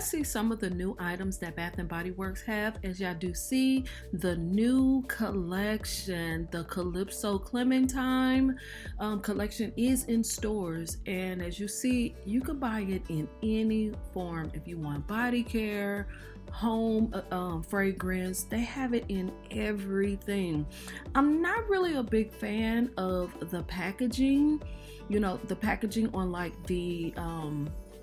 let's see some of the new items that Bath & Body Works have. As y'all do see, the new collection, the Calypso Clementine collection is in stores. And as you see, you can buy it in any form. If you want body care, home fragrance, they have it in everything. I'm not really a big fan of the packaging, you know, the packaging on like the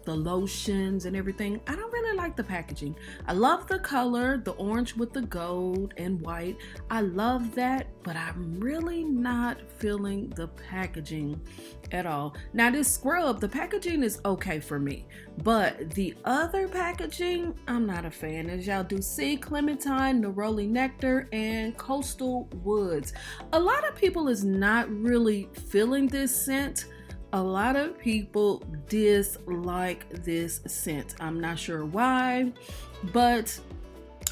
lotions and everything. I don't really like the packaging. I love the color, the orange with the gold and white. I love that, but I'm really not feeling the packaging at all. Now this scrub, the packaging is okay for me, but the other packaging, I'm not a fan. As y'all do see, Clementine, Neroli Nectar, and Coastal Woods. A lot of people is not really feeling this scent. A lot of people dislike this scent. I'm not sure why, but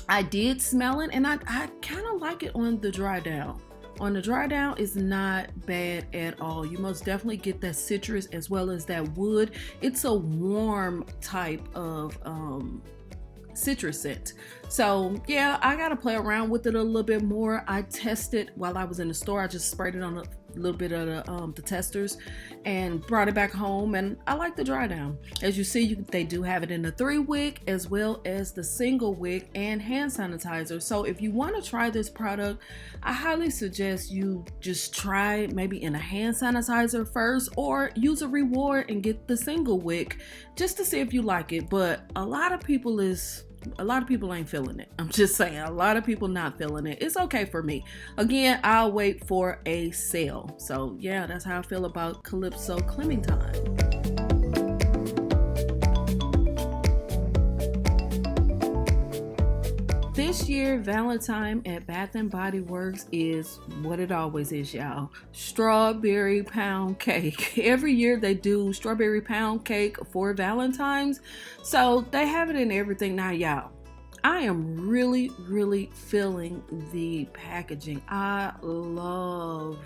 I did smell it and I kind of like it on the dry down. On the dry down, it's not bad at all. You most definitely get that citrus as well as that wood. It's a warm type of citrus scent. So yeah, I gotta play around with it a little bit more. I tested while I was in the store. I just sprayed it on a little bit of the testers and brought it back home, and I like the dry down. As you see, they do have it in the 3 wick as well as the single wick and hand sanitizer. So if you want to try this product, I highly suggest you just try maybe in a hand sanitizer first, or use a reward and get the single wick just to see if you like it. But a lot of people ain't feeling it. I'm just saying, a lot of people not feeling it. It's okay for me. Again, I'll wait for a sale. So yeah, that's how I feel about Calypso Clementine. This year, Valentine at Bath & Body Works is what it always is, y'all. Strawberry pound cake. Every year they do strawberry pound cake for Valentine's. So they have it in everything. Now, y'all, I am really, really feeling the packaging. I love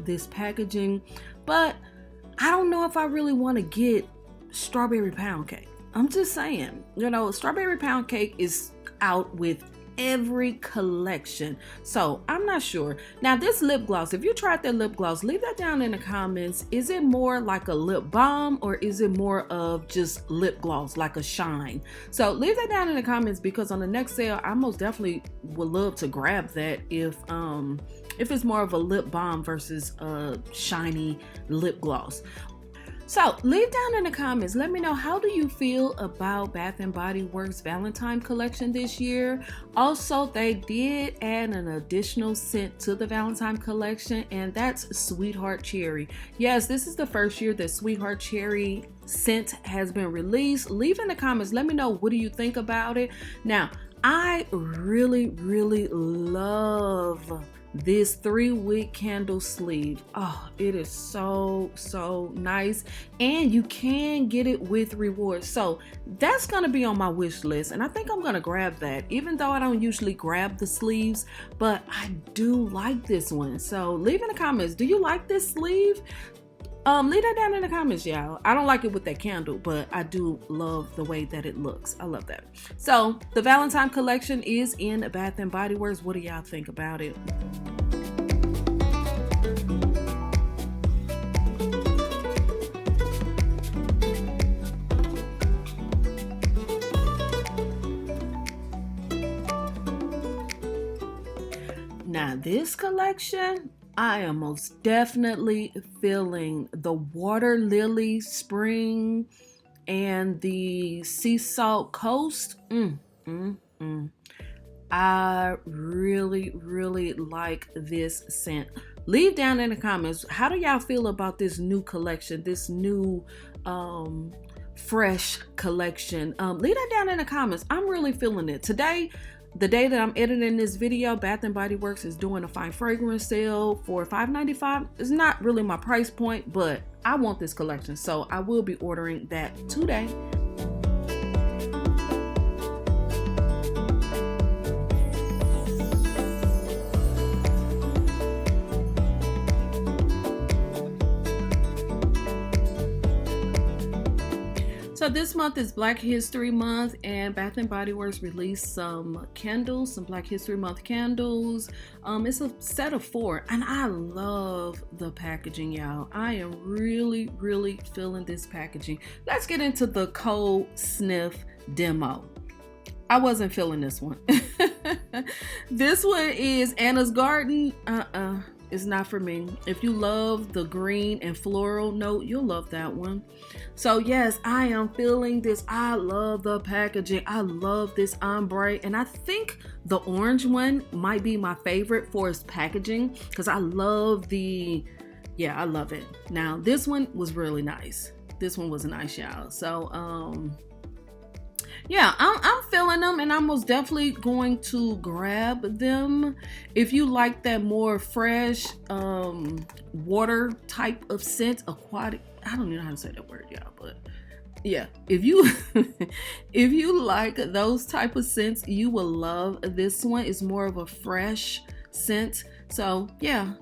this packaging, but I don't know if I really want to get strawberry pound cake. I'm just saying, you know, strawberry pound cake is out with every collection, so I'm not sure. Now this lip gloss, if you tried that lip gloss, leave that down in the comments. Is it more like a lip balm, or is it more of just lip gloss, like a shine? So leave that down in the comments, because on the next sale I most definitely would love to grab that if it's more of a lip balm versus a shiny lip gloss. So leave down in the comments, let me know, how do you feel about Bath & Body Works Valentine collection this year? Also, they did add an additional scent to the Valentine collection, and that's Sweetheart Cherry. Yes, this is the first year that Sweetheart Cherry scent has been released. Leave in the comments, let me know, what do you think about it? Now, I really, really love this 3 wick candle sleeve. Oh, it is so nice, and you can get it with rewards. So that's gonna be on my wish list, and I think I'm gonna grab that, even though I don't usually grab the sleeves, but I do like this one. So leave in the comments, do you like this sleeve? Leave that down in the comments, y'all. I don't like it with that candle, but I do love the way that it looks. I love that. So the Valentine collection is in Bath & Body Works. What do y'all think about it? Now this collection, I am most definitely feeling the Water Lily Spring and the Sea Salt Coast. I really like this scent. Leave down in the comments, how do y'all feel about this new collection, this new fresh collection? Leave that down in the comments. I'm really feeling it. Today, the day that I'm editing this video, Bath & Body Works is doing a fine fragrance sale for $5.95. It's not really my price point, but I want this collection, so I will be ordering that today. So this month is Black History Month, and Bath and Body Works released some candles, some Black History Month candles. It's a set of 4, and I love the packaging, y'all. I am really, really feeling this packaging. Let's get into the cold sniff demo. I wasn't feeling this one. This one is Anna's Garden. It's not for me. If you love the green and floral note, you'll love that one. So yes, I am feeling this. I love the packaging. I love this ombre, and I think the orange one might be my favorite for its packaging because I love I love it. Now this one was really nice. This one was nice, y'all. So yeah, I'm feeling them, and I'm most definitely going to grab them. If you like that more fresh water type of scent, aquatic, I don't even know how to say that word, y'all, but yeah, if you if you like those type of scents, you will love this one. It's more of a fresh scent. So yeah,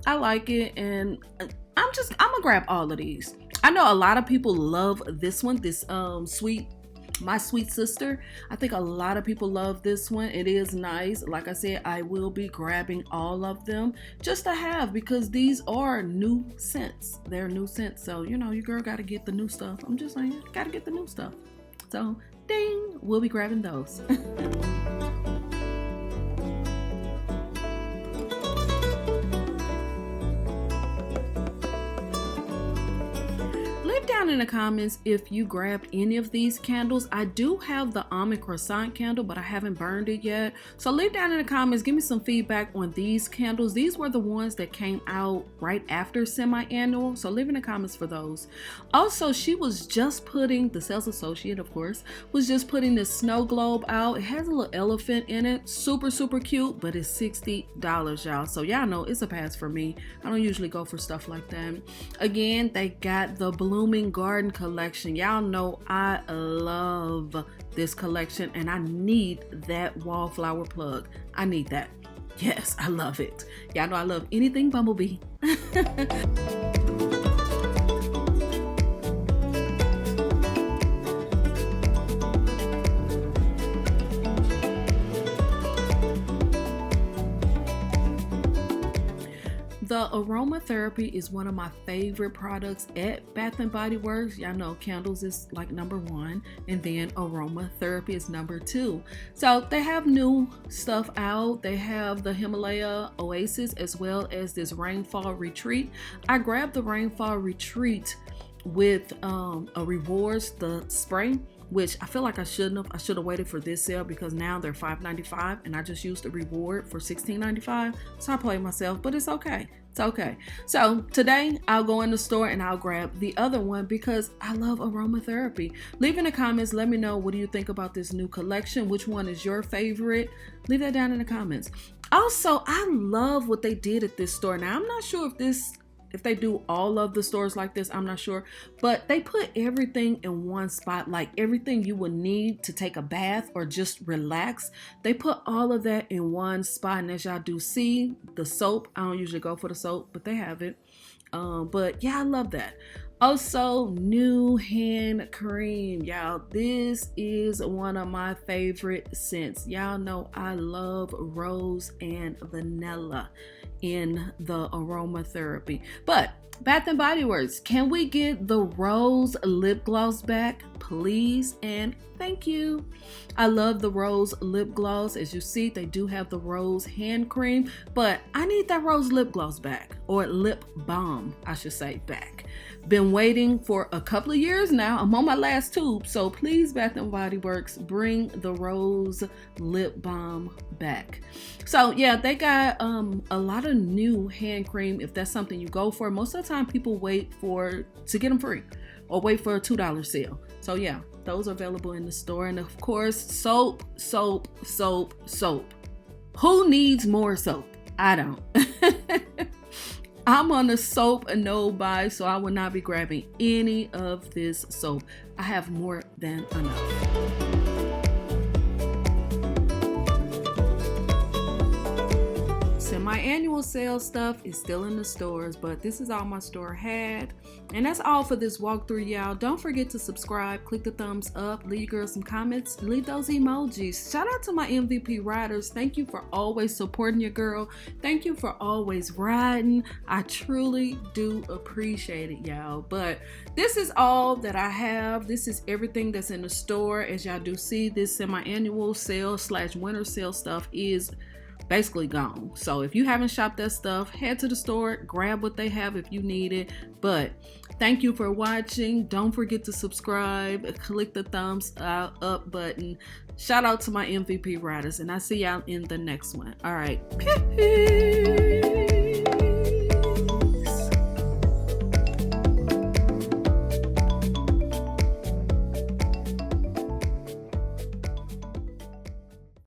I like it, and I'm gonna grab all of these. I know a lot of people love this one, this My Sweet Sister. I think a lot of people love this one. It is nice. Like I said, I will be grabbing all of them just to have, because these are new scents. They're new scents. So, you know, your girl got to get the new stuff. I'm just saying, got to get the new stuff. So, ding, we'll be grabbing those. Down in the comments if you grabbed any of these candles. I do have the almond croissant candle, but I haven't burned it yet. So leave down in the comments, give me some feedback on these candles. These were the ones that came out right after semi-annual, so leave in the comments for those. Also, she was just putting, the sales associate of course, was just putting this snow globe out. It has a little elephant in it, super cute, but it's $60, y'all. So y'all know it's a pass for me. I don't usually go for stuff like that. Again, they got the Blooming Garden collection. Y'all know I love this collection, and I need that wallflower plug. I need that. Yes, I love it. Y'all know I love anything bumblebee. The aromatherapy is one of my favorite products at Bath and Body Works. Y'all know candles is like number 1, and then aromatherapy is number 2. So they have new stuff out. They have the Himalaya Oasis as well as this Rainfall Retreat. I grabbed the Rainfall Retreat with a Rewards, the spray, which I feel like I shouldn't have. I should have waited for this sale because now they're $5.95 and I just used the reward for $16.95. So I played myself, but it's okay. It's okay. So today I'll go in the store and I'll grab the other one because I love aromatherapy. Leave in the comments. Let me know, what do you think about this new collection? Which one is your favorite? Leave that down in the comments. Also, I love what they did at this store. Now, I'm not sure if they do all of the stores like this, I'm not sure, but they put everything in one spot, like everything you would need to take a bath or just relax. They put all of that in one spot, and as y'all do see, the soap, I don't usually go for the soap, but they have it. But yeah, I love that. Also, new hand cream, y'all. This is one of my favorite scents. Y'all know I love rose and vanilla in the aromatherapy. But Bath and Body Works, can we get the rose lip gloss back, please? And thank you. I love the rose lip gloss. As you see, they do have the rose hand cream, but I need that rose lip gloss back, or lip balm, I should say, back. Been waiting for a couple of years now. I'm on my last tube, so please, Bath and Body Works, bring the rose lip balm back. So yeah, they got a lot of new hand cream if that's something you go for. Most of the time people wait to get them free or wait for a $2 sale. So yeah, those are available in the store. And of course, soap. Who needs more soap? I don't. I'm on a soap and no buy, so I will not be grabbing any of this soap. I have more than enough. my annual sale stuff is still in the stores, but this is all my store had. And that's all for this walkthrough, y'all. Don't forget to subscribe, click the thumbs up, leave your girl some comments, leave those emojis. Shout out to my MVP riders. Thank you for always supporting your girl. Thank you for always riding. I truly do appreciate it, y'all. But this is all that I have. This is everything that's in the store. As y'all do see, this semi-annual sale / winter sale stuff is basically gone. So if you haven't shopped that stuff, head to the store, grab what they have if you need it. But thank you for watching. Don't forget to subscribe, click the thumbs up button. Shout out to my MVP riders, and I see y'all in the next one. All right. Peace.